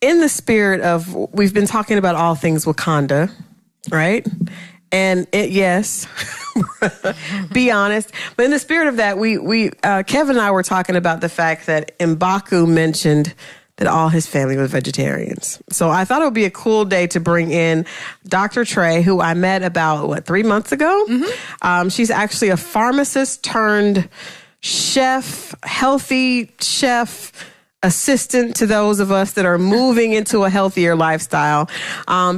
in the spirit of, we've been talking about all things Wakanda, right? And yes, be honest. But in the spirit of that, we Kevin and I were talking about the fact that M'Baku mentioned that all his family was vegetarians. So I thought it would be a cool day to bring in Dr. Tre, who I met about, 3 months ago? Mm-hmm. She's actually a pharmacist turned chef, healthy chef, assistant to those of us that are moving into a healthier lifestyle.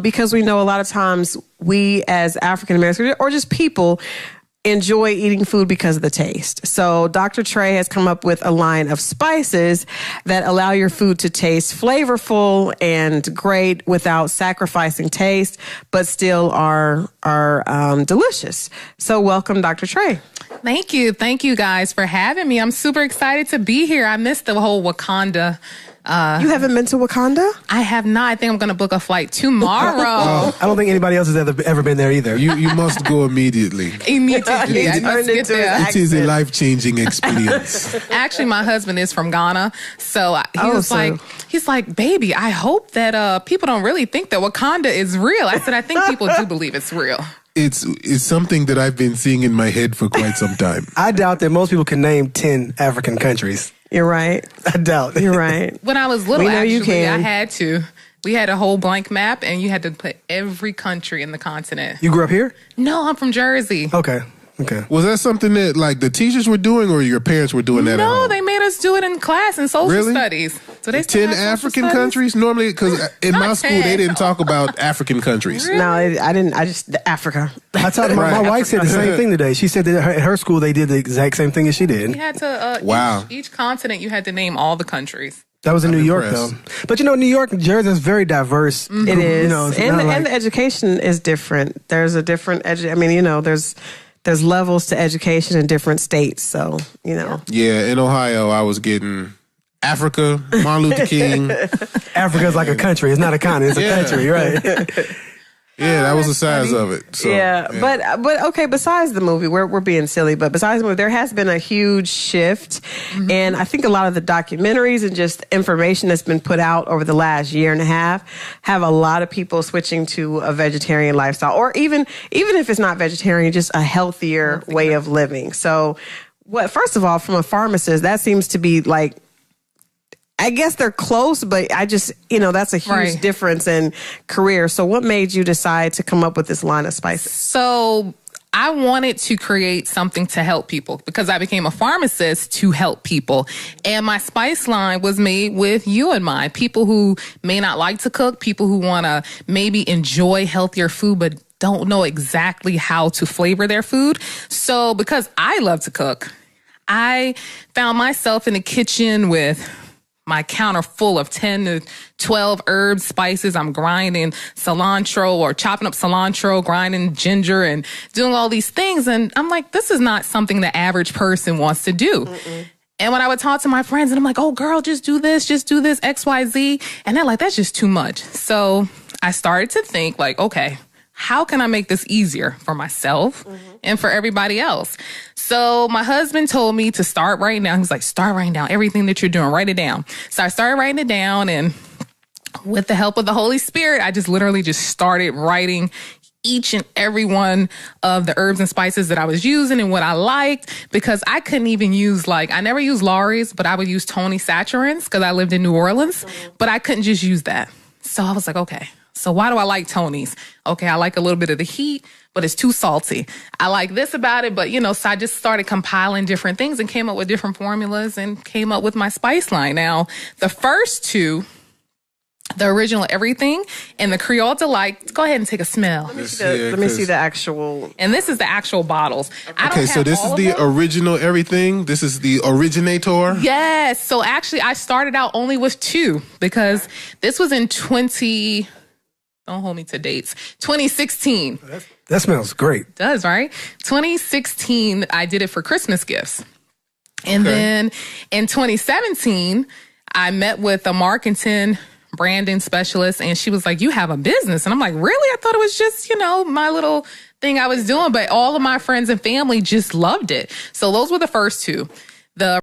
Because we know a lot of times we as African Americans, or just people, enjoy eating food because of the taste. So Dr. Tre has come up with a line of spices that allow your food to taste flavorful and great without sacrificing taste, but still are delicious. So welcome, Dr. Tre. Thank you. Thank you guys for having me. I'm super excited to be here. I missed the whole Wakanda. You haven't been to Wakanda? I have not. I think I'm going to book a flight tomorrow. I don't think anybody else has ever been there either. You must go immediately. Immediately. I must get there. It is a life-changing experience. Actually, my husband is from Ghana. So he's like, baby, I hope that people don't really think that Wakanda is real. I said, I think people do believe it's real. It's something that I've been seeing in my head for quite some time. I doubt that most people can name 10 African countries. You're right. I doubt. You're right. When I was little, we know you can. I had to. We had a whole blank map, and you had to put every country in the continent. You grew up here? No, I'm from Jersey. Okay. Was that something that like the teachers were doing, or your parents were doing that? No, they made us do it in class in social studies. So they 10 African countries normally, because in my school they didn't talk about African countries. Really? No, I didn't. I just Africa. I thought my wife said the same thing today. She said that at her school they did the exact same thing as she did. You had to each continent you had to name all the countries. That was in New York, though. But New York and Jersey is very diverse. Mm-hmm. It is, and the education is different. There's a different there's levels to education in different states. So Yeah, in Ohio, I was getting Africa, Martin Luther King. Africa's like a country. It's not a continent. It's a country, right? Yeah, that was the size of it. So, yeah. But okay, besides the movie, we're being silly, but besides the movie, there has been a huge shift. Mm-hmm. And I think a lot of the documentaries and just information that's been put out over the last year and a half have a lot of people switching to a vegetarian lifestyle, or even if it's not vegetarian, just a healthier way of living. So first of all, from a pharmacist, that seems to be like, I guess they're close, but I just, that's a huge difference in career. So what made you decide to come up with this line of spices? So I wanted to create something to help people because I became a pharmacist to help people. And my spice line was made with you in mind. People who may not like to cook, people who want to maybe enjoy healthier food, but don't know exactly how to flavor their food. So because I love to cook, I found myself in the kitchen with my counter full of 10 to 12 herbs, spices. I'm grinding cilantro or chopping up cilantro, grinding ginger and doing all these things. And I'm like, this is not something the average person wants to do. Mm-mm. And when I would talk to my friends and I'm like, oh, girl, just do this, X, Y, Z. And they're like, that's just too much. So I started to think like, okay, how can I make this easier for myself and for everybody else? So my husband told me to start writing down. He's like, start writing down everything that you're doing. Write it down. So I started writing it down. And with the help of the Holy Spirit, I just literally started writing each and every one of the herbs and spices that I was using and what I liked, because I couldn't even use I never used Laurie's, but I would use Tony Satcherin's because I lived in New Orleans, but I couldn't just use that. So I was like, okay. So why do I like Tony's? Okay, I like a little bit of the heat, but it's too salty. I like this about it, but so I just started compiling different things and came up with different formulas and came up with my spice line. Now, the first two, the original everything and the Creole Delight, go ahead and take a smell. Let me see the actual. And this is the actual bottles. Okay, so this is the original everything. This is the originator. Yes. So actually, I started out only with 2 because this was in don't hold me to dates. 2016. That smells great. It does, right? 2016, I did it for Christmas gifts. And then in 2017, I met with a marketing branding specialist and she was like, you have a business. And I'm like, really? I thought it was just, my little thing I was doing. But all of my friends and family just loved it. So those were the first 2. The